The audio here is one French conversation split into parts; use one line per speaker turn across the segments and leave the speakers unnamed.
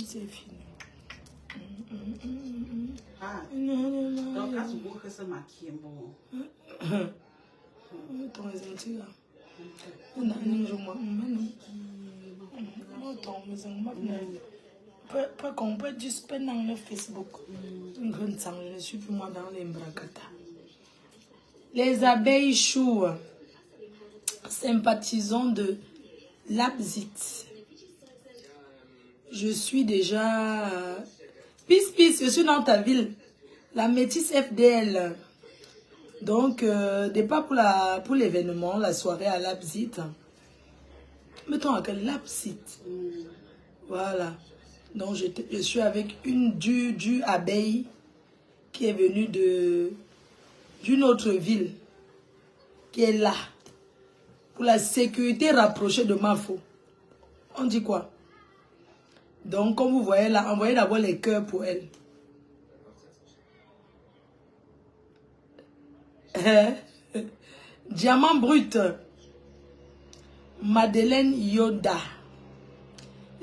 C'est fini.
Ah, donc quand tu vois que c'est maquillé, bon.
Ton gentil là. Pas qu'on peut juste pas dans le Facebook. Je ne suis plus moi dans les bracata. Les abeilles choues, sympathisants de Leipzig. Je suis déjà... Peace, je suis dans ta ville. La métisse FDL. Donc, départ pour l'événement, la soirée à Leipzig. Mettons à quel Leipzig. Voilà. Donc, je suis avec une du abeille qui est venue d'une autre ville, qui est là, pour la sécurité rapprochée de Mafo. On dit quoi? Donc, comme vous voyez là, envoyez d'abord les cœurs pour elle. Diamant brut. Madeleine Yoda.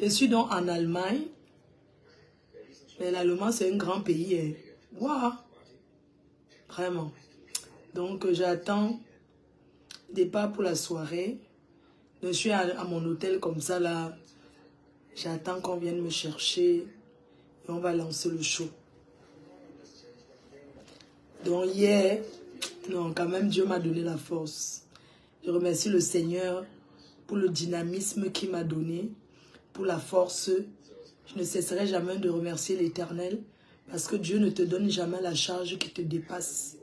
Je suis donc en Allemagne. Mais l'Allemagne, c'est un grand pays. Waouh! Vraiment. Donc, j'attends départ pour la soirée. Je suis à mon hôtel comme ça, là. J'attends qu'on vienne me chercher. Et on va lancer le show. Donc, hier, non, quand même, Dieu m'a donné la force. Je remercie le Seigneur pour le dynamisme qu'il m'a donné, pour la force. Je ne cesserai jamais de remercier l'Éternel parce que Dieu ne te donne jamais la charge qui te dépasse.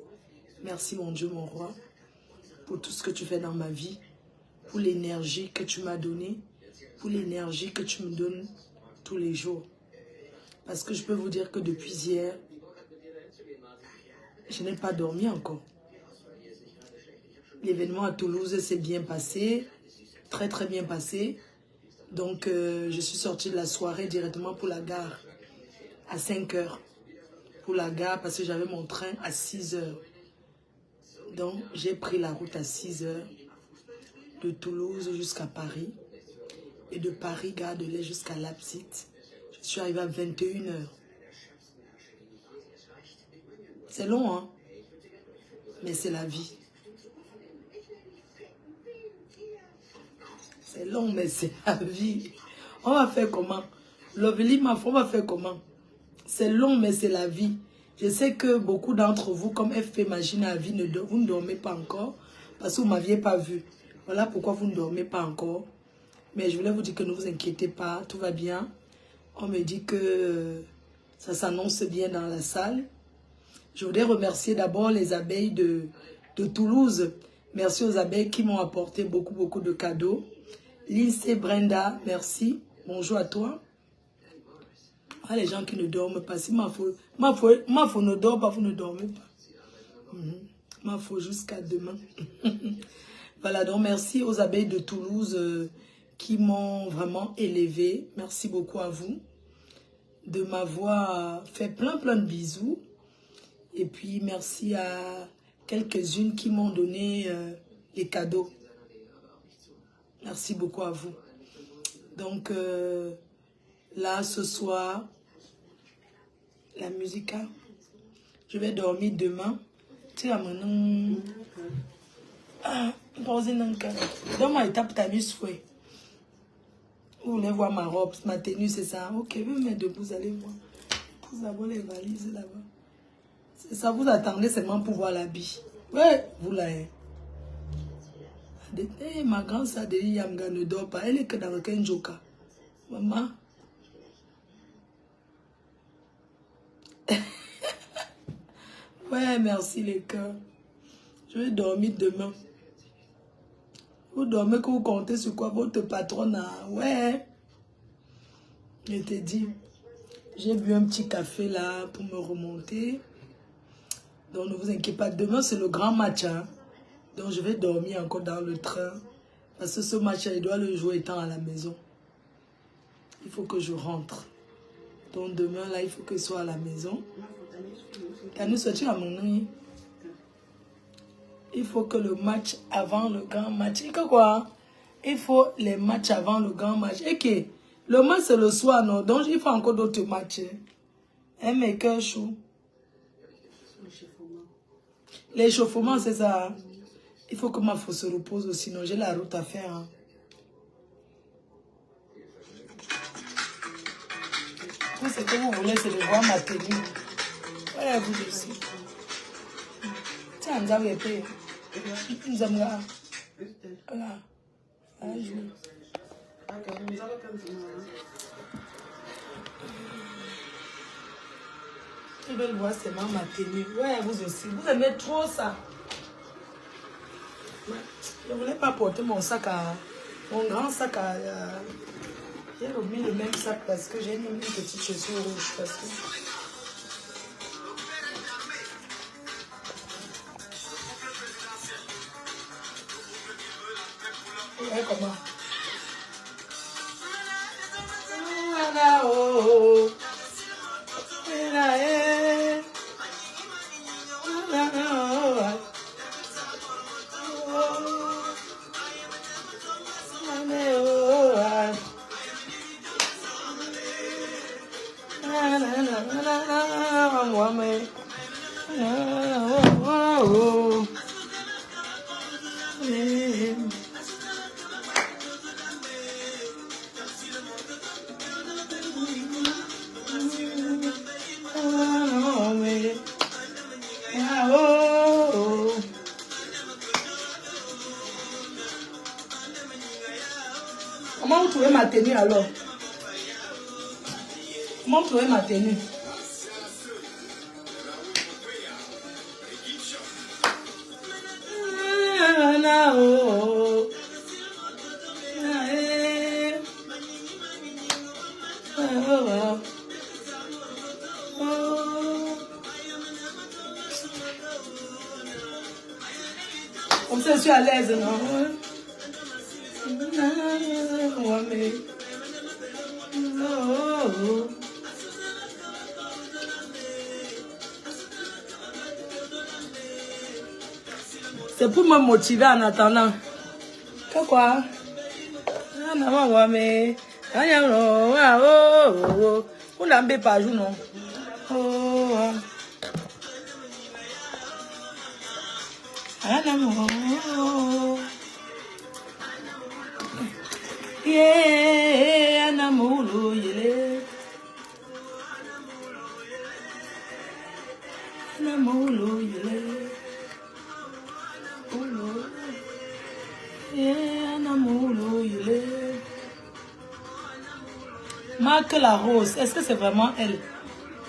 Merci mon Dieu, mon roi, pour tout ce que tu fais dans ma vie, pour l'énergie que tu m'as donnée, pour l'énergie que tu me donnes tous les jours. Parce que je peux vous dire que depuis hier, je n'ai pas dormi encore. L'événement à Toulouse s'est bien passé, très très bien passé. Donc, je suis sortie de la soirée directement pour la gare, à 5 h. Pour la gare, parce que j'avais mon train à 6 h. Donc, j'ai pris la route à 6 h, de Toulouse jusqu'à Paris. Et de Paris, gare de l'Est jusqu'à Leipzig. Je suis arrivée à 21 h. C'est long, hein? Mais c'est la vie. C'est long, mais c'est la vie. On va faire comment? Lovely, ma foi, on va faire comment? C'est long, mais c'est la vie. Je sais que beaucoup d'entre vous, comme FP Imagine à vie, vous ne dormez pas encore parce que vous ne m'aviez pas vu. Voilà pourquoi vous ne dormez pas encore. Mais je voulais vous dire que ne vous inquiétez pas, tout va bien. On me dit que ça s'annonce bien dans la salle. Je voudrais remercier d'abord les abeilles de Toulouse. Merci aux abeilles qui m'ont apporté beaucoup de cadeaux. Lindsay Brenda, merci. Bonjour à toi. Ah, les gens qui ne dorment pas. Si ma foi ne dort pas, vous ne dormez pas. Ma foi jusqu'à demain. Voilà, donc merci aux abeilles de Toulouse qui m'ont vraiment élevé. Merci beaucoup à vous de m'avoir fait plein de bisous. Et puis merci à quelques-unes qui m'ont donné les cadeaux. Merci beaucoup à vous. Donc là, ce soir, la musique, je vais dormir demain. Tu sais, maintenant, dans ma étape, ta nuit souhait. Vous voulez voir ma robe, ma tenue, c'est ça. Ok, je vais me mettre debout, vous allez voir. Vous avez les valises là-bas. C'est ça, vous attendez seulement pour voir l'habit. Ouais, vous là. Ma grande sœur de Yamga ne dort pas. Elle est que dans le Kenjoka. Maman. Ouais, merci les cœurs. Je vais dormir demain. Vous dormez que vous comptez sur quoi? Votre patronne a... Ouais. Je te dis. J'ai bu un petit café là pour me remonter. Donc ne vous inquiétez pas. Demain c'est le grand match. Hein? Donc je vais dormir encore dans le train. Parce que ce match, il doit le jouer étant à la maison. Il faut que je rentre. Donc demain, là, il faut qu'il soit à la maison. Il faut que le match avant le grand match. Et que quoi? Il faut les matchs avant le grand match. Et que le match, c'est le soir, non? Donc, il faut encore d'autres matchs. Un maker chaud. L'échauffement, c'est ça. Il faut que ma fille se repose aussi, sinon j'ai la route à faire. Hein. Tout ce que vous voulez, c'est de voir ma tenue. Voilà, vous aussi. Tiens, vous avez payé. Nous avons là. Voilà. Ils veulent voir seulement ma tenue. Ouais, vous aussi. Vous aimez trop ça. Je ne voulais pas porter mon sac à... Mon grand sac à... J'ai remis le même sac parce que j'ai mis une petite chaussure rouge. Parce que... Ouais, comment? Comment vous trouvez ma tenue alors? Comment vous trouvez ma tenue? Comme ça, je suis à l'aise, non? C'est pour me motiver en attendant. Quoi? Vous n'avez pas joué, non? Yeah, Anamulu, yeah. Anamulu, yeah. Anamulu, yeah. Marc la Rose, est-ce que c'est vraiment elle?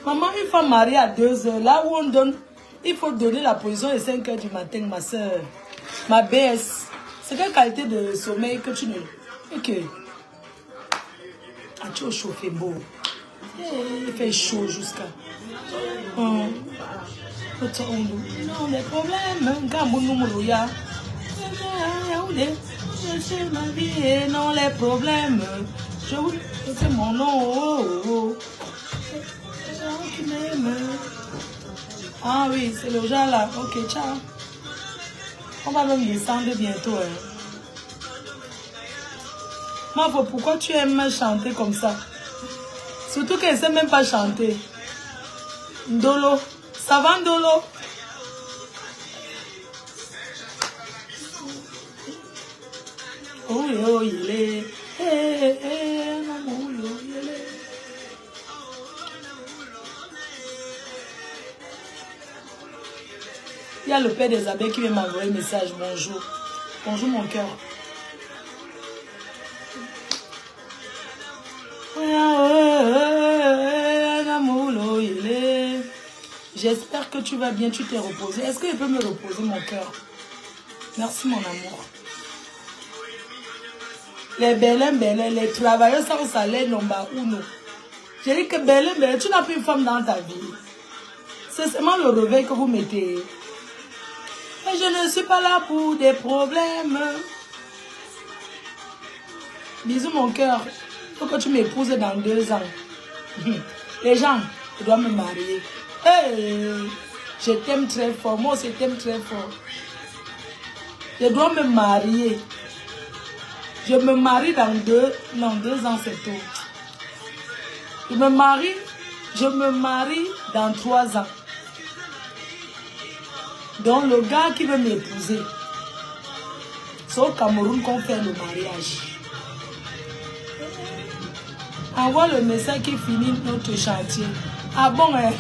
Maman, une femme mariée à 2 heures, là où on donne, il faut donner la position à 5 heures du matin, ma soeur. Ma baisse. C'est quelle qualité de sommeil que tu ne... Ok. Ah, tu as chauffé beau. Il fait chaud jusqu'à... Non, les problèmes. Non, les problèmes. Je vous... C'est mon nom. Ah oui, c'est le genre là. Ok, ciao. On va même descendre bientôt. Hein. Mavo, pourquoi tu aimes chanter comme ça? Surtout qu'elle ne sait même pas chanter. Ndolo. Ça va, Ndolo? Oh, oh, il est. Il y a le père des abeilles qui vient m'envoyer un message. Bonjour. Bonjour mon cœur. J'espère que tu vas bien, tu t'es reposé. Est-ce que je peux me reposer mon cœur? Merci mon amour. Les belles, les travailleurs sans salaire, non, bah, ou non. J'ai dit que belle, tu n'as plus une femme dans ta vie. C'est seulement le réveil que vous mettez. Et je ne suis pas là pour des problèmes. Bisous mon cœur. Il faut que tu m'épouses dans 2 ans. Les gens, je dois me marier. Hey, je t'aime très fort. Moi aussi, je t'aime très fort. Je dois me marier. Je me marie dans 2 ans, c'est tout. Je me marie dans 3 ans. Donc le gars qui veut m'épouser, c'est au Cameroun qu'on fait le mariage. Envoie le message qui finit notre chantier. Ah bon, hein?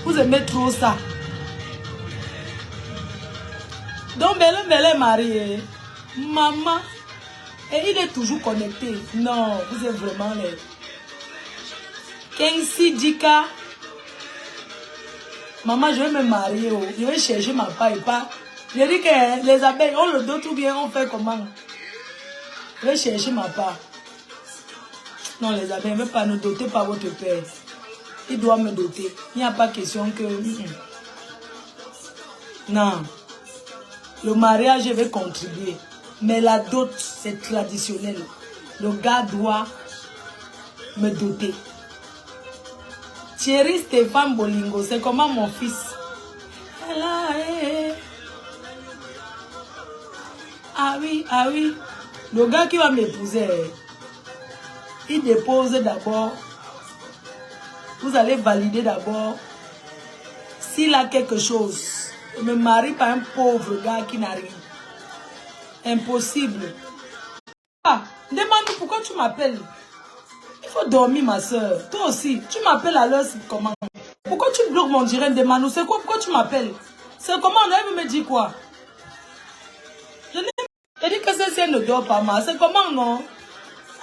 Vous aimez trop ça. Donc, Belle est mariée. Maman. Et il est toujours connecté. Non, vous êtes vraiment les... Kensi Dika. Maman, je vais me marier. Oh. Je vais chercher ma part et pas. Je dis que les abeilles, on le dote ou bien on fait comment? Je vais chercher ma part. Non, les abeilles, ne veut pas nous doter par votre père. Il doit me doter. Il n'y a pas question que... Non. Le mariage, je vais contribuer. Mais la dot, c'est traditionnel. Le gars doit me doter. Thierry Stéphane Bolingo, c'est comment mon fils? Ah oui, ah oui. Le gars qui va m'épouser, il dépose d'abord. Vous allez valider d'abord s'il a quelque chose. Je ne me marie pas un pauvre gars qui n'a rien. Impossible. Ah, demande-moi pourquoi tu m'appelles. Il faut dormir, ma soeur. Toi aussi, tu m'appelles à l'heure comment? Pourquoi tu bloques mon direct? Demande-nous, c'est quoi? Pourquoi tu m'appelles? C'est comment? On me dit quoi? Je dis que c'est ne dort pas mal. C'est comment, non?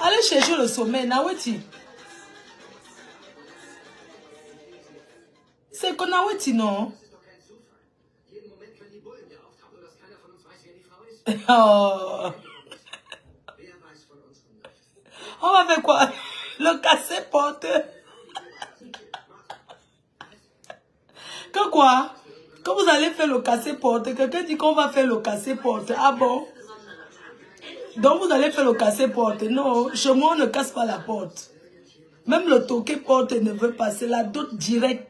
Allez chercher le sommeil, Naweti. C'est qu'on Naweti, non? Oh. On va faire quoi? Le casser porte. Que quoi? Quand vous allez faire le casser porte, quelqu'un dit qu'on va faire le casser porte. Ah bon? Donc vous allez faire le casser porte. Non, chez moi on ne casse pas la porte. Même le toqué porte ne veut pas. C'est la dot directe.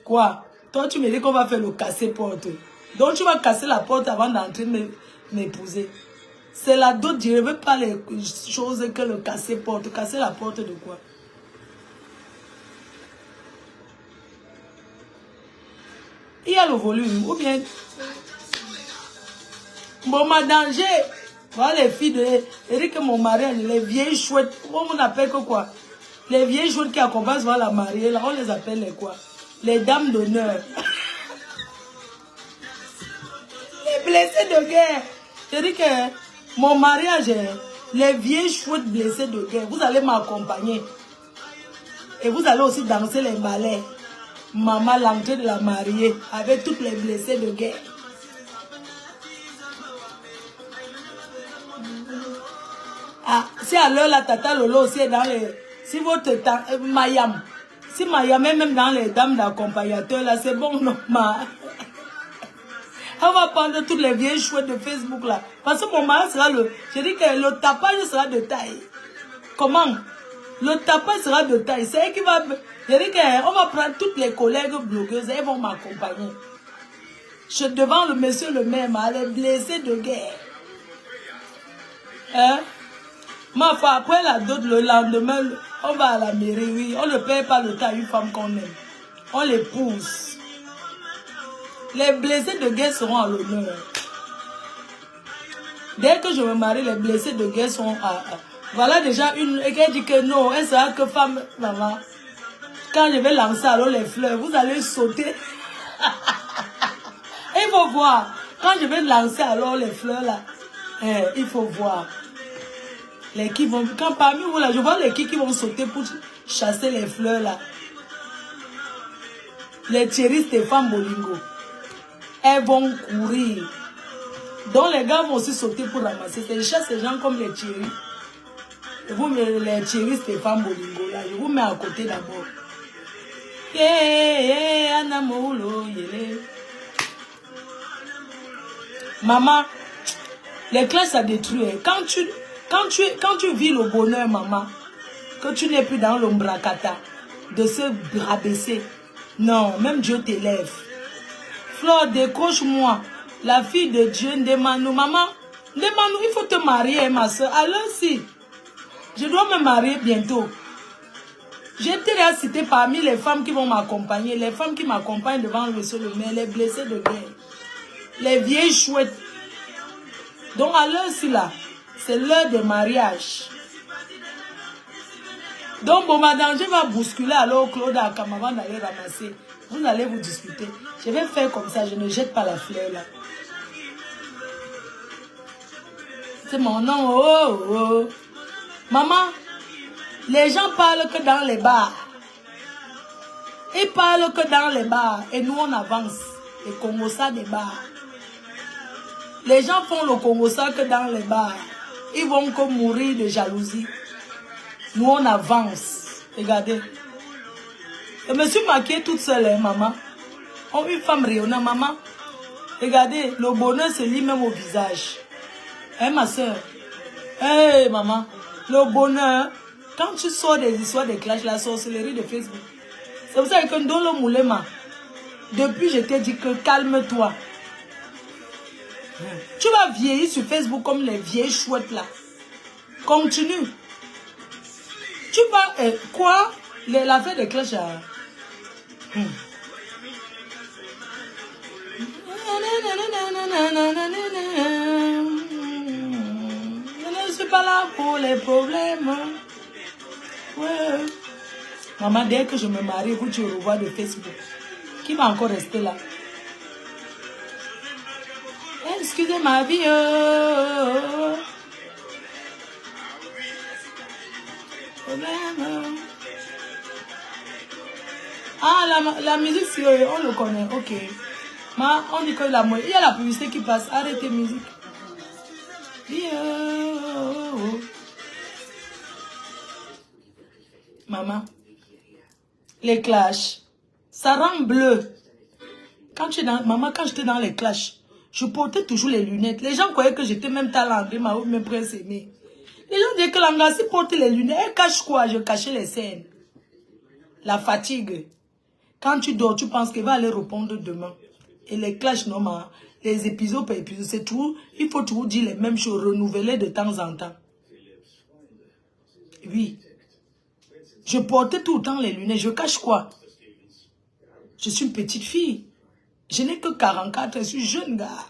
Quoi? Toi tu me dis qu'on va faire le casser porte. Donc tu vas casser la porte avant d'entrer m'épouser. C'est la dot, je ne veux pas les choses que le casser porte. Casser la porte de quoi? Il y a le volume, ou bien... Bon, ma danger. Voilà les filles de... Eric, mon mariage, les vieilles chouettes. On appelle que quoi? Les vieilles chouettes qui accompagnent souvent la mariée, là, on les appelle les quoi? Les dames d'honneur. Les blessés de guerre. Je dis que mon mariage, les vieilles chouettes blessées de guerre, vous allez m'accompagner. Et vous allez aussi danser les ballets. Maman, l'entrée de la mariée, avec toutes les blessés de guerre. Ah, si à l'heure la tata Lolo aussi est dans les... Si votre Mayam, si Mayam est même dans les dames d'accompagnateurs, là, c'est bon, normal. On va prendre toutes les vieilles chouettes de Facebook, là. Parce que mon mari sera le... Je dis que le tapage sera de taille. Comment? Le tapage sera de taille. C'est elle qui va... Je dis qu'on va prendre toutes les collègues blogueuses, elles vont m'accompagner. Je devant le monsieur le même, les blessés de guerre. Hein? Ma foi, après la dot, le lendemain, on va à la mairie, oui. On ne paye pas le temps à une femme qu'on aime. On l'épouse. Les blessés de guerre seront à l'honneur. Dès que je me marie, les blessés de guerre seront à... Voilà déjà une... Et qu'elle dit que non, elle sera que femme, maman. Quand je vais lancer alors les fleurs, vous allez sauter. Il faut voir. Quand je vais lancer alors les fleurs là, il faut voir. Les qui vont... Quand parmi vous là, je vois les qui vont sauter pour chasser les fleurs là. Les Thierry Stéphane Bolingo. Elles vont courir. Donc les gars vont aussi sauter pour ramasser. Je chasse ces gens comme les Thierry. Je vous mets les Thierry Stéphane Bolingo là. Je vous mets à côté d'abord. Maman, les classes ça détruit. Quand tu... Quand tu vis le bonheur, maman, que tu n'es plus dans l'ombracata, de se rabaisser. Non, même Dieu t'élève. Flore, décroche-moi. La fille de Dieu, demande-nous, maman, demande-nous, il faut te marier, ma soeur. Alors si, je dois me marier bientôt. J'étais là cité parmi les femmes qui vont m'accompagner, les femmes qui m'accompagnent devant le sol, mais les blessés de guerre, les vieilles chouettes. Donc à l'heure-ci là, c'est l'heure des mariages. Donc bon, madame, je vais bousculer alors Claude Akam avant d'aller ramasser. Vous allez vous discuter. Je vais faire comme ça, je ne jette pas la fleur là. C'est mon nom, oh, oh. Maman, les gens parlent que dans les bars. Ils parlent que dans les bars. Et nous, on avance. Les Congosa des bars. Les gens font le Congosa que dans les bars. Ils vont comme mourir de jalousie. Nous, on avance. Regardez. Je me suis maquillée toute seule, hein, maman. Oh, une femme rayonnante, maman. Regardez, le bonheur se lit même au visage. Hein, ma soeur? Hey, maman. Le bonheur, quand tu sors des histoires de clash, la sorcellerie de Facebook. C'est pour ça que dans le moulema, depuis je t'ai dit que calme-toi. Tu vas vieillir sur Facebook comme les vieilles chouettes là. Continue. Tu vas... quoi? L'affaire de clash à... Je ne suis pas là pour les problèmes. Ouais. Maman, dès que je me marie, vous tu revois de Facebook. Qui va encore rester là? Excusez ma vie. Problème. Ah, la musique, on le connaît. Ok. On dit que il y a la publicité qui passe. Arrêtez musique. Maman, les clashs, ça rend bleu. Maman, quand j'étais dans les clashs, je portais toujours les lunettes. Les gens croyaient que j'étais même talenté, mes princes aimés. Les gens disaient que l'Angassi portait les lunettes. Elle cache quoi? Je cachais les scènes. La fatigue. Quand tu dors, tu penses qu'elle va aller répondre demain. Et les clashs, non, les épisodes par épisode, c'est tout. Il faut toujours dire les mêmes choses, renouveler de temps en temps. Oui. Je portais tout le temps les lunettes. Je cache quoi? Je suis une petite fille. Je n'ai que 44 ans. Je suis jeune gars.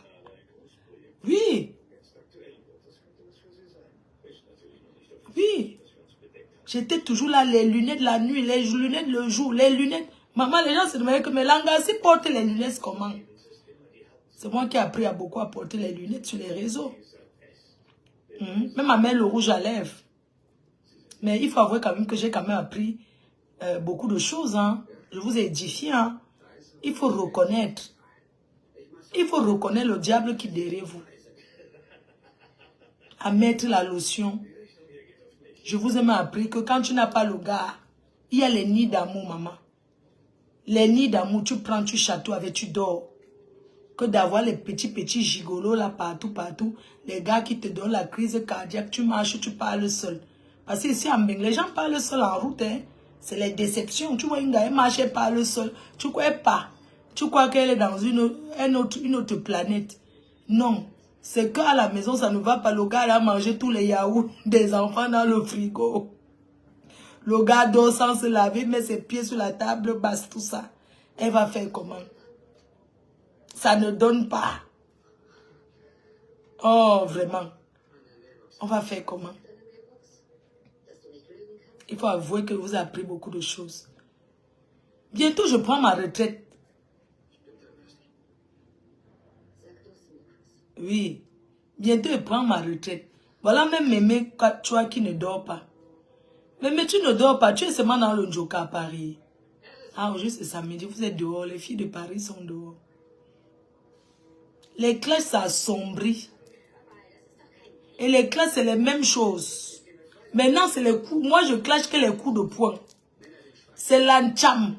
Oui. Oui. J'étais toujours là, les lunettes la nuit, les lunettes le jour, les lunettes. Maman, les gens se demandaient que mes Langassi portent les lunettes comment? C'est moi qui ai appris à beaucoup à porter les lunettes sur les réseaux. Même ma mère, le rouge à lèvres. Mais il faut avouer quand même que j'ai quand même appris beaucoup de choses. Hein. Je vous ai édifié. Hein. Il faut reconnaître. Il faut reconnaître le diable qui est derrière vous. À mettre la lotion. Je vous ai même appris que quand tu n'as pas le gars, il y a les nids d'amour, maman. Les nids d'amour, tu prends, tu châteaux avec, tu dors. Que d'avoir les petits gigolos là partout. Les gars qui te donnent la crise cardiaque, tu marches, tu parles seul. Parce que ici en Beng, les gens parlent seul en route. Hein. C'est les déceptions. Tu vois une gars, elle marche, elle parle seul. Tu crois pas. Tu crois qu'elle est dans une autre planète. Non. C'est qu'à la maison, ça ne va pas. Le gars a mangé tous les yaourts des enfants dans le frigo. Le gars dort sans se laver, met ses pieds sur la table, basse tout ça. Elle va faire comment? Ça ne donne pas. Oh, vraiment. On va faire comment? Il faut avouer que vous avez appris beaucoup de choses. Bientôt, je prends ma retraite. Oui. Bientôt, je prends ma retraite. Voilà même Mémé, toi qui ne dors pas. Mémé, tu ne dors pas. Tu es seulement dans le Njoka à Paris. Ah, aujourd'hui, c'est samedi. Vous êtes dehors. Les filles de Paris sont dehors. Les classes, ça assombrit. Et les classes, c'est les mêmes choses. Maintenant, c'est les coups. Moi, je clash que les coups de poing. C'est l'ancham.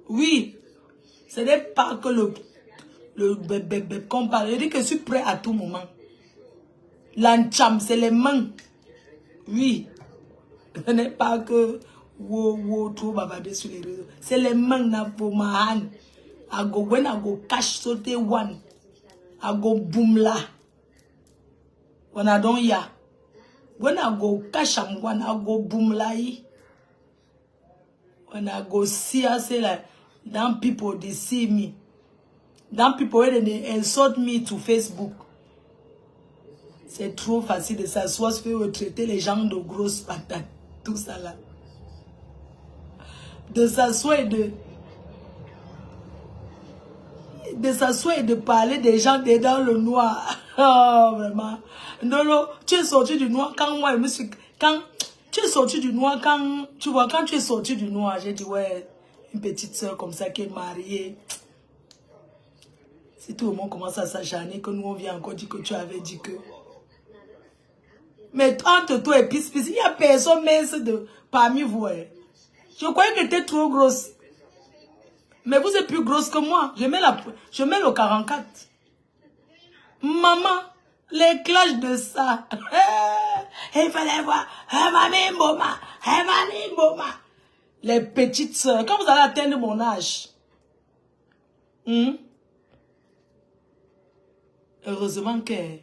Oui. Ce n'est pas que le bébé qu'on parle. Je dis que je suis prêt à tout moment. L'ancham, c'est les mains. Oui. Ce n'est pas que trop bavarder sur les réseaux. C'est les mains na pour ma hand. When I go cash sauter one. I go boom la. When I don't ya. When I go cash am one, I go boom la. When I go see, I say like, damn people, they see me. Damn people, they insult me to Facebook. C'est trop facile de s'asseoir, se faire traiter les gens de grosses patates. Tout ça là. De s'asseoir et s'asseoir et de parler des gens dans le noir. Oh, vraiment. Non, non, tu es sorti du noir quand moi, je me suis... Quand tu es sorti du noir, tu vois, quand tu es sorti du noir, j'ai dit, ouais, une petite soeur comme ça qui est mariée. Si tout le monde commence à s'acharner, que nous, on vient encore dire que tu avais dit que... Mais entre toi et Pis, il n'y a personne mince parmi vous. Hein. Je croyais que tu étais trop grosse. Mais vous êtes plus grosse que moi. Je mets le 44. Maman, les clashs de ça. Il fallait voir. Les petites soeurs. Quand vous allez atteindre mon âge. Heureusement que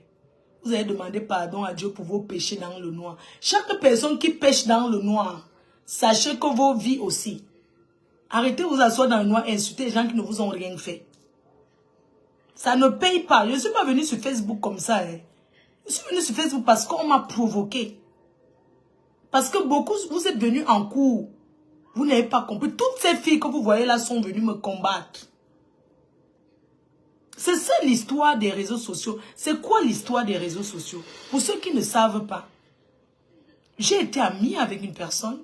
vous avez demandé pardon à Dieu pour vos péchés dans le noir. Chaque personne qui pêche dans le noir, sachez que vos vies aussi. Arrêtez de vous asseoir dans le noir et insulter les gens qui ne vous ont rien fait. Ça ne paye pas. Je ne suis pas venue sur Facebook comme ça. Hein. Je suis venue sur Facebook parce qu'on m'a provoqué. Parce que beaucoup, vous êtes venus en cours. Vous n'avez pas compris. Toutes ces filles que vous voyez là sont venues me combattre. C'est ça l'histoire des réseaux sociaux. C'est quoi l'histoire des réseaux sociaux? Pour ceux qui ne savent pas. J'ai été amie avec une personne.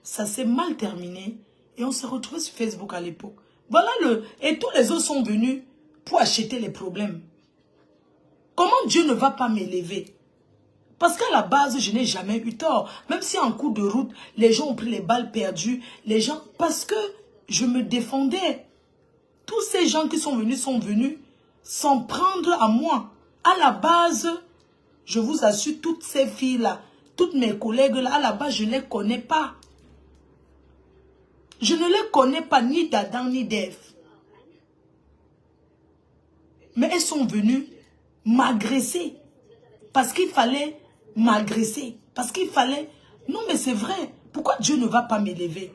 Ça s'est mal terminé. Et on s'est retrouvés sur Facebook à l'époque. Voilà et tous les autres sont venus pour acheter les problèmes. Comment Dieu ne va pas m'élever? Parce qu'à la base, je n'ai jamais eu tort. Même si en cours de route, les gens ont pris les balles perdues. Les gens, parce que je me défendais. Tous ces gens qui sont venus s'en prendre à moi. À la base, je vous assure, toutes ces filles-là, toutes mes collègues-là, à la base, je ne les connais pas. Je ne les connais pas, ni d'Adam, ni d'Ève. Mais elles sont venues m'agresser. Parce qu'il fallait m'agresser. Parce qu'il fallait... Non, mais c'est vrai. Pourquoi Dieu ne va pas m'élever?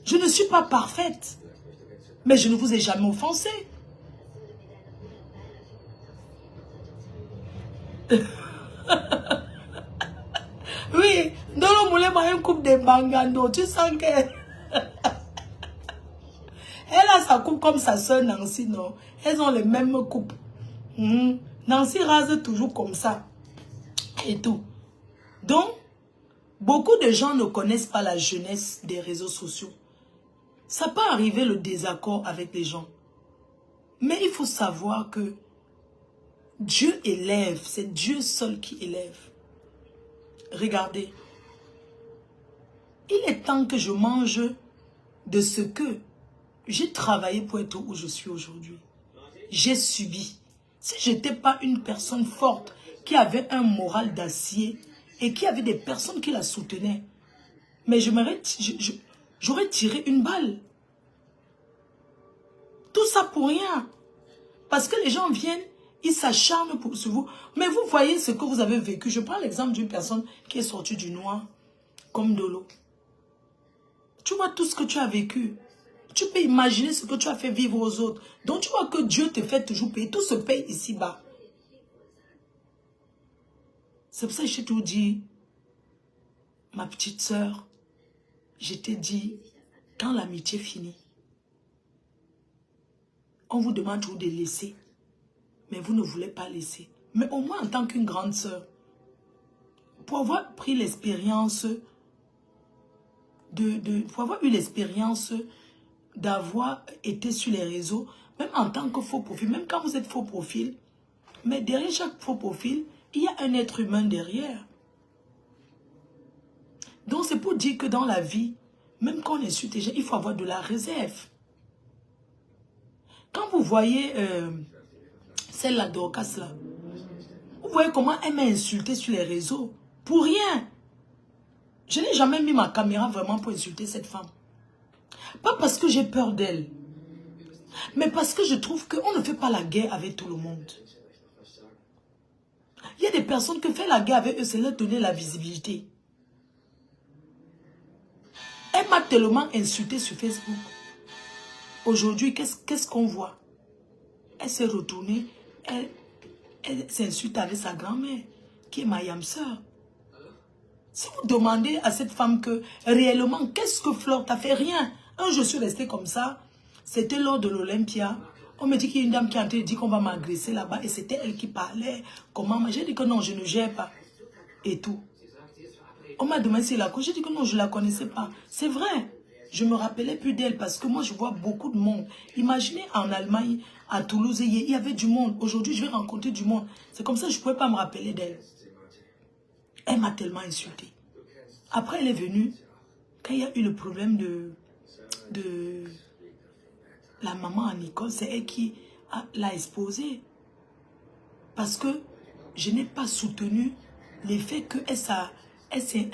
Je ne suis pas parfaite. Mais je ne vous ai jamais offensé. Oui, dans le moulin, il y a une coupe de bangando. Tu sens que... Elle a sa coupe comme sa soeur Nancy, non? Elles ont les mêmes coupes. Nancy rase toujours comme ça. Et tout. Donc, beaucoup de gens ne connaissent pas la jeunesse des réseaux sociaux. Ça peut arriver le désaccord avec les gens. Mais il faut savoir que Dieu élève. C'est Dieu seul qui élève. Regardez. Il est temps que je mange de ce que j'ai travaillé pour être où je suis aujourd'hui. J'ai subi. Si je n'étais pas une personne forte qui avait un moral d'acier et qui avait des personnes qui la soutenaient, mais j'aurais tiré une balle. Tout ça pour rien. Parce que les gens viennent, ils s'acharnent sur vous. Mais vous voyez ce que vous avez vécu. Je prends l'exemple d'une personne qui est sortie du noir, comme de l'eau. Tu vois tout ce que tu as vécu. Tu peux imaginer ce que tu as fait vivre aux autres. Donc tu vois que Dieu te fait toujours payer. Tout se paye ici-bas. C'est pour ça que je t'ai tout dit, ma petite sœur, je t'ai dit, quand l'amitié finit, on vous demande toujours de laisser. Mais vous ne voulez pas laisser. Mais au moins en tant qu'une grande sœur, pour avoir pris l'expérience pour avoir eu l'expérience d'avoir été sur les réseaux, même en tant que faux profil, même quand vous êtes faux profil, mais derrière chaque faux profil, il y a un être humain derrière. Donc c'est pour dire que dans la vie, même quand on insulte les gens, il faut avoir de la réserve. Quand vous voyez celle-là, Dorcas là, vous voyez comment elle m'a insulté sur les réseaux. Pour rien. Je n'ai jamais mis ma caméra vraiment pour insulter cette femme. Pas parce que j'ai peur d'elle. Mais parce que je trouve qu'on ne fait pas la guerre avec tout le monde. Il y a des personnes qui font la guerre avec eux, c'est leur donner la visibilité. Elle m'a tellement insulté sur Facebook. Aujourd'hui, qu'est-ce qu'on voit? Elle s'est retournée, elle s'insulte avec sa grand-mère, qui est ma yam sœur. Si vous demandez à cette femme que, réellement, qu'est-ce que Flore t'a fait? Rien. Je suis restée comme ça. C'était lors de l'Olympia. On me dit qu'il y a une dame qui a dit qu'on va m'agresser là-bas. Et c'était elle qui parlait. Comment? J'ai dit que non, je ne gère pas. Et tout. On m'a demandé si elle a connu. J'ai dit que non, je ne la connaissais pas. C'est vrai. Je ne me rappelais plus d'elle parce que moi, je vois beaucoup de monde. Imaginez en Allemagne, à Toulouse, il y avait du monde. Aujourd'hui, je vais rencontrer du monde. C'est comme ça que je ne pouvais pas me rappeler d'elle. Elle m'a tellement insultée. Après, elle est venue. Quand il y a eu le problème de la maman à Nicole, c'est elle qui l'a exposée. Parce que je n'ai pas soutenu le fait qu'elle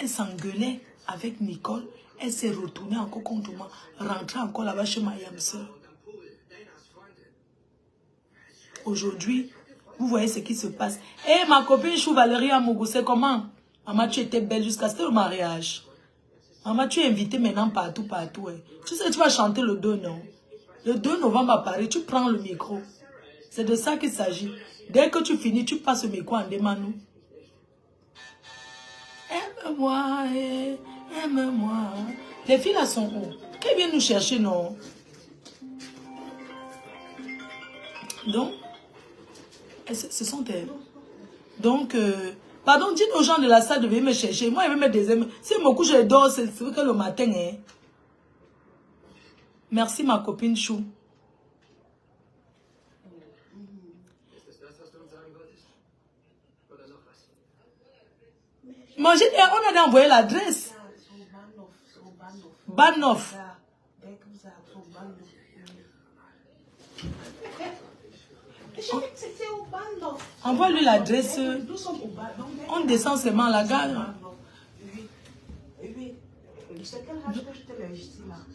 s'engueulait avec Nicole. Elle s'est retournée encore contre moi, rentrée encore là-bas chez ma yam sœur. Aujourd'hui, vous voyez ce qui se passe. Eh, ma copine Chou Valérie Amougou, c'est comment? Maman, tu étais belle jusqu'à ce mariage. Maman, tu es invitée maintenant partout, partout. Hein. Tu sais, tu vas chanter le 2, non? Le 2 novembre à Paris, tu prends le micro. C'est de ça qu'il s'agit. Dès que tu finis, tu passes le micro en demandant. Aime-moi, aime-moi. Les filles là sont où? Qu'elles viennent nous chercher, non? Donc, ce sont elles. Donc, pardon, dites aux gens de la salle de venir me chercher. Moi, je vais mettre des aimes. Si je me couche, je dors, c'est que le matin. Hein. Merci, ma copine Chou. Moi, on a envoyé l'adresse. Banoff. Envoie-lui l'adresse. On descend seulement à la gare.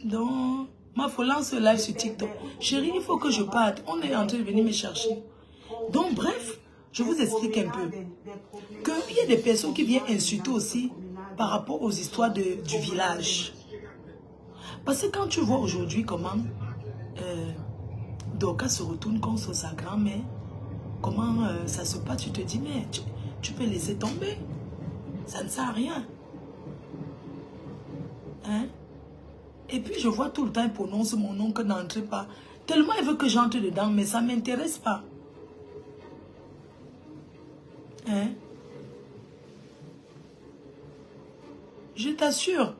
Donc, ma faut lancer live sur TikTok. Chérie, il faut que je parte. On est en train de venir me chercher. Donc, bref, je vous explique un peu. Qu'il y a des personnes qui viennent insulter aussi par rapport aux histoires du village. Parce que quand tu vois aujourd'hui comment Dorcas se retourne contre sa grand-mère, comment ça se passe, tu te dis, mais tu peux laisser tomber. Ça ne sert à rien. Hein? Et puis je vois tout le temps, il prononce mon nom que n'entre pas. Tellement il veut que j'entre dedans, mais ça ne m'intéresse pas. Hein? Je t'assure,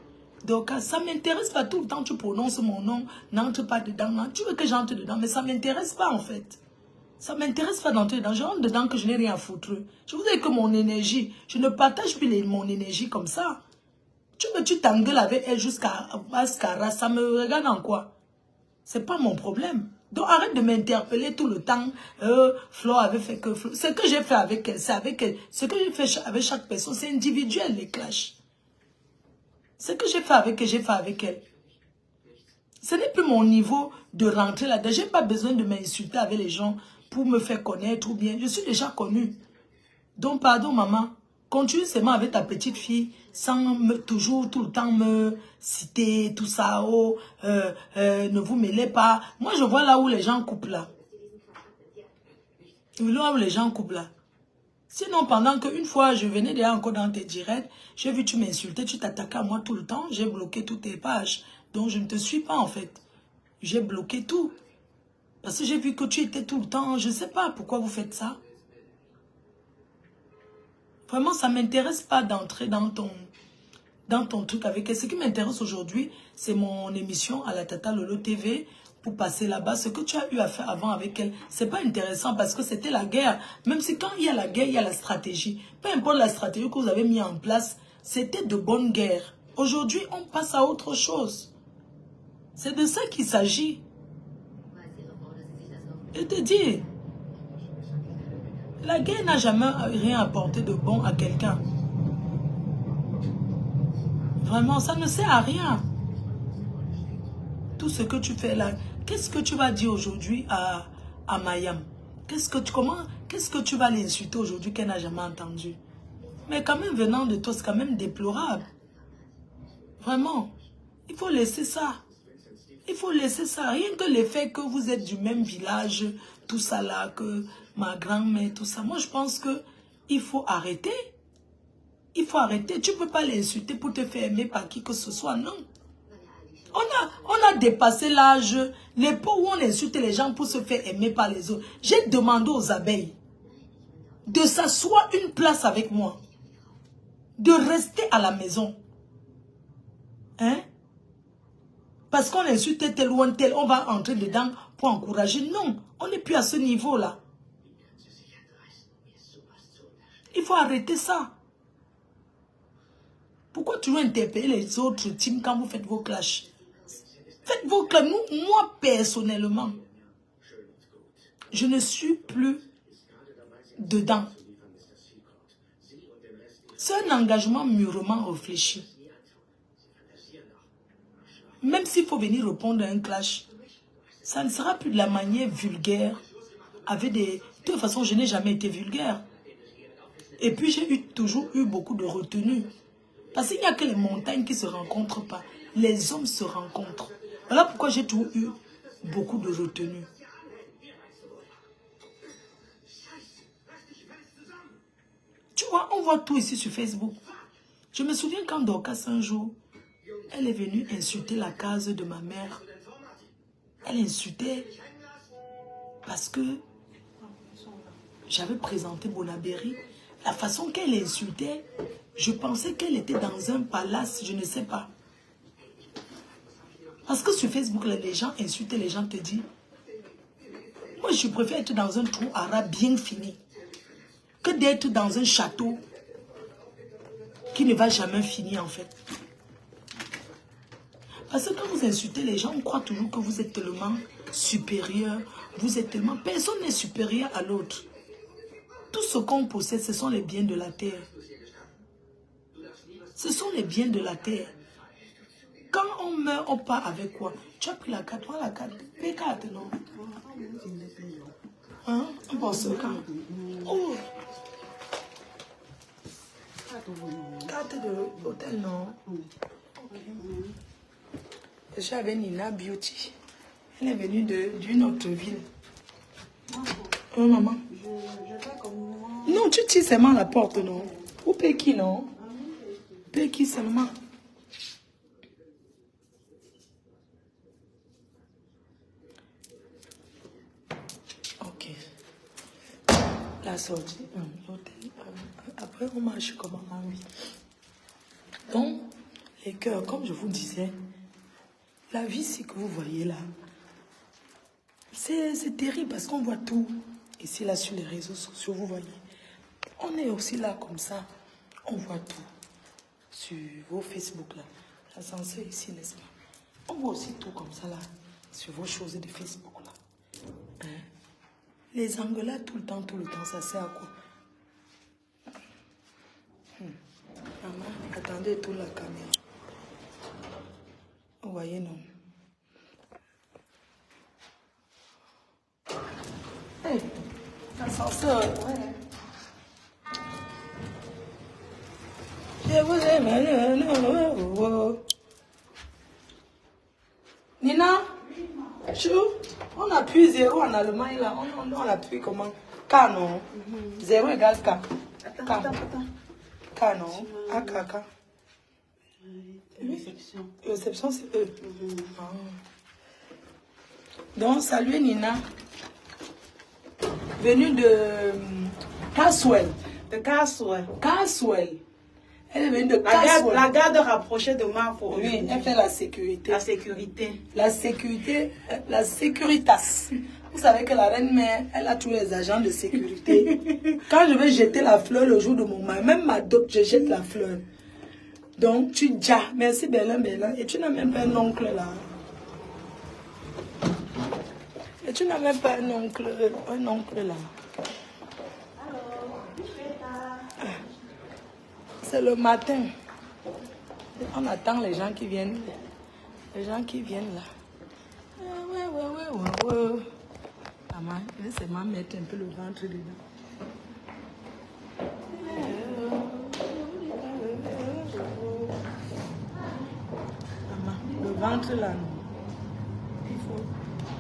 Dorcas, ça ne m'intéresse pas tout le temps, tu prononces mon nom, n'entre pas dedans. Non. Tu veux que j'entre dedans, mais ça ne m'intéresse pas en fait. Ça ne m'intéresse pas d'entrer dedans. Je rentre dedans que je n'ai rien à foutre. Je vous dis que mon énergie, je ne partage plus mon énergie comme ça. Tu t'engueules avec elle jusqu'à Ascara, ça me regarde en quoi? C'est pas mon problème. Donc arrête de m'interpeller tout le temps. Flo avait fait que... Ce que j'ai fait avec elle, c'est avec elle. Ce que j'ai fait avec chaque personne, c'est individuel, les clashs. Ce que j'ai fait avec elle, j'ai fait avec elle. Ce n'est plus mon niveau de rentrer là-dedans. Je n'ai pas besoin de m'insulter avec les gens pour me faire connaître ou bien. Je suis déjà connue. Donc, pardon, maman. Continue seulement avec ta petite fille sans toujours, tout le temps me citer, tout ça. Oh, ne vous mêlez pas. Moi, je vois là où les gens coupent là. Là où les gens coupent là. Sinon, pendant qu'une fois, je venais déjà encore dans tes directs, j'ai vu tu m'insultais, tu t'attaquais à moi tout le temps, j'ai bloqué toutes tes pages. Donc, je ne te suis pas en fait. J'ai bloqué tout. Parce que j'ai vu que tu étais tout le temps, je ne sais pas pourquoi vous faites ça. Vraiment, ça ne m'intéresse pas d'entrer dans ton truc avec elle. Ce qui m'intéresse aujourd'hui, c'est mon émission à la Tata Lolo TV pour passer là-bas. Ce que tu as eu à faire avant avec elle, c'est pas intéressant parce que c'était la guerre. Même si quand il y a la guerre, il y a la stratégie. Peu importe la stratégie que vous avez mis en place, c'était de bonnes guerres. Aujourd'hui, on passe à autre chose. C'est de ça qu'il s'agit. Je te dis. La guerre n'a jamais rien apporté de bon à quelqu'un. Vraiment, ça ne sert à rien. Tout ce que tu fais là, qu'est-ce que tu vas dire aujourd'hui à Mayam? Qu'est-ce que tu vas l'insulter aujourd'hui qu'elle n'a jamais entendu? Mais quand même, venant de toi, c'est quand même déplorable. Vraiment. Il faut laisser ça. Il faut laisser ça. Rien que le fait que vous êtes du même village, tout ça là, que ma grand-mère, tout ça. Moi, je pense que il faut arrêter. Il faut arrêter. Tu ne peux pas l'insulter pour te faire aimer par qui que ce soit, non. On a dépassé l'âge, l'époque où on insulte les gens pour se faire aimer par les autres. J'ai demandé aux abeilles de s'asseoir une place avec moi, de rester à la maison. Hein? Parce qu'on insulte tel ou un tel, on va entrer dedans pour encourager. Non, on n'est plus à ce niveau-là. Il faut arrêter ça. Pourquoi toujours interpeller les autres teams quand vous faites vos clashs? Faites vos clashs. Moi, personnellement, je ne suis plus dedans. C'est un engagement mûrement réfléchi. Même s'il faut venir répondre à un clash, ça ne sera plus de la manière vulgaire. De toute façon, je n'ai jamais été vulgaire. Et puis, j'ai toujours eu beaucoup de retenue. Parce qu'il n'y a que les montagnes qui ne se rencontrent pas. Les hommes se rencontrent. Voilà pourquoi j'ai toujours eu beaucoup de retenue. Tu vois, on voit tout ici sur Facebook. Je me souviens quand Dorcas un jour, elle est venue insulter la case de ma mère. Elle insultait parce que j'avais présenté Bonabéry. La façon qu'elle insultait, je pensais qu'elle était dans un palace, je ne sais pas. Parce que sur Facebook, les gens insultent, les gens te disent, moi je préfère être dans un trou arabe bien fini que d'être dans un château qui ne va jamais finir en fait. Parce que quand vous insultez les gens, on croit toujours que vous êtes tellement supérieur, vous êtes tellement... Personne n'est supérieur à l'autre. Tout ce qu'on possède, ce sont les biens de la terre. Ce sont les biens de la terre. Quand on meurt, on part avec quoi? Tu as pris la carte, la carte. P4, non? Hein? On pense quand? Oh! Carte de l'hôtel, non? Ok. Je suis avec Nina Beauty. Elle est venue d'une autre ville. Oh, maman. Non, tu tires seulement la porte, non? Ou Péki, non? Péki seulement. Ok. La sortie. Après, on marche comment? Ah oui. Donc, les cœurs, comme je vous disais, la vie, c'est que vous voyez là. C'est terrible parce qu'on voit tout. Ici, là, sur les réseaux sociaux, vous voyez. On est aussi là comme ça. On voit tout. Sur vos Facebook là. L'ascenseur ici, n'est-ce pas? On voit aussi tout comme ça là. Sur vos choses de Facebook là. Hein? Les angles là, tout le temps, ça sert à quoi? Maman, attendez tout la caméra. Vous voyez, non? Hey, l'ascenseur, ouais. Je vous aime. Nina, chou, on appuie 0 en Allemagne là. On appuie comment? K, non? 0 égale K. Attends. K, non? A, K, K. Réception. Réception, c'est E. Ah. Donc, salut Nina. Venue de Caswell.
De Caswell.
Caswell. Elle est venue de Caswell.
La garde rapprochée de Marfo.
Oui, elle fait la sécurité.
La sécurité.
La sécurité, la sécuritas. Vous savez que la reine-mère, elle a tous les agents de sécurité. Quand je vais jeter la fleur le jour de mon mariage, même ma dot, je jette la fleur. Donc, tu dis, merci Bélin. Et tu n'as même pas un oncle là. Et tu n'as même pas un oncle là.
Alors,
C'est le matin. On attend les gens qui viennent. Les gens qui viennent là. Ouais. Maman, je vais seulement mettre un peu le ventre dedans. Maman, le ventre là, non.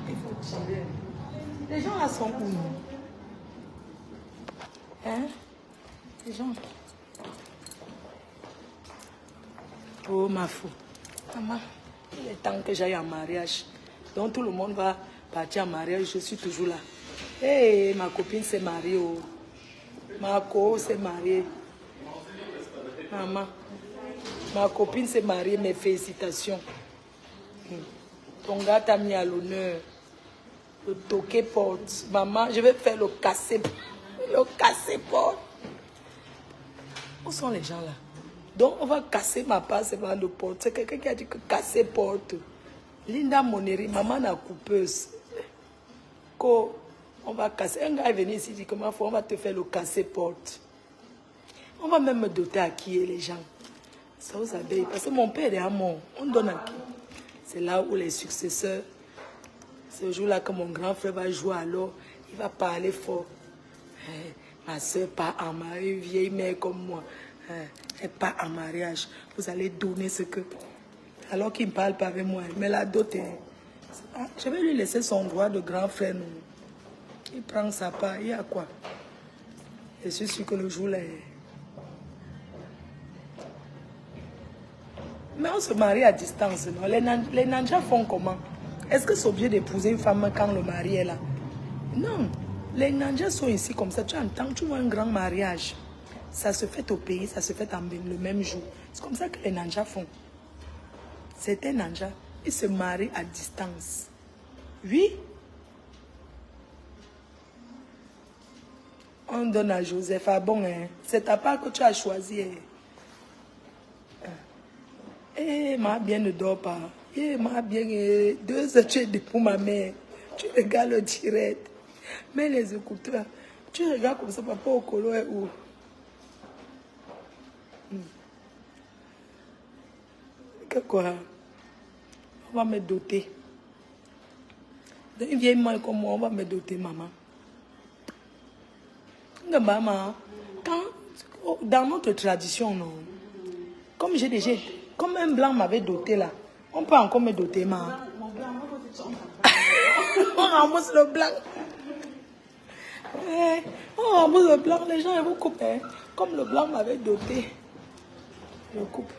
Il faut tirer. Les gens là sont où, non? Hein? Les gens. Oh, ma fou. Maman, il est temps que j'aille en mariage. Donc tout le monde va partir en mariage. Je suis toujours là. Hey, ma copine s'est mariée. Oh. Marco s'est mariée. Maman, ma copine s'est mariée. Mes félicitations. Ton gars t'a mis à l'honneur. Le toqué porte. Maman, je vais faire le casser. Le casser porte. Où sont les gens là? Donc, on va casser ma passe devant le porte. C'est quelqu'un qui a dit que casser porte. Linda Moneri, maman la coupeuse. On va casser. Un gars est venu ici, il dit comment on va te faire le casser porte. On va même me doter à qui est les gens. Ça vous abeilles. Parce que mon père est à mort. On donne à qui? C'est là où les successeurs. Ce jour-là que mon grand frère va jouer alors, il va parler fort. Ma soeur part en mariage, une vieille mère comme moi. Elle part en mariage. Vous allez donner ce que... Alors qu'il ne parle pas avec moi. Mais la dot est... je vais lui laisser son droit de grand frère. Non. Il prend sa part. Il y a quoi? Je suis sûr que le jour-là... Mais on se marie à distance. Non? Les Nanjas font comment? Est-ce que c'est obligé d'épouser une femme quand le mari est là? Non. Les Nanjas sont ici comme ça. Tu entends, tu vois un grand mariage. Ça se fait au pays, ça se fait le même jour. C'est comme ça que les Nanjas font. Certains Nanjas, ils se marient à distance. Oui. On donne à Joseph. Ah bon, hein? C'est ta part que tu as choisi. Eh, ma bien ne dort pas. Eh, ma bien, 2 heures, tu es pour ma mère. Tu regardes le direct. Mets les écouteurs. Tu regardes comme ça, papa au colo est où? Que quoi? On va me doter. Une vieille maman comme moi, on va me doter, maman. Maman, dans notre tradition, non. Comme j'ai déjà... Comme un blanc m'avait doté là, on peut encore me doter, maman. On remboursse le blanc. On rembourse le blanc, les gens ils vous coupent. Comme le blanc m'avait doté, je coupe.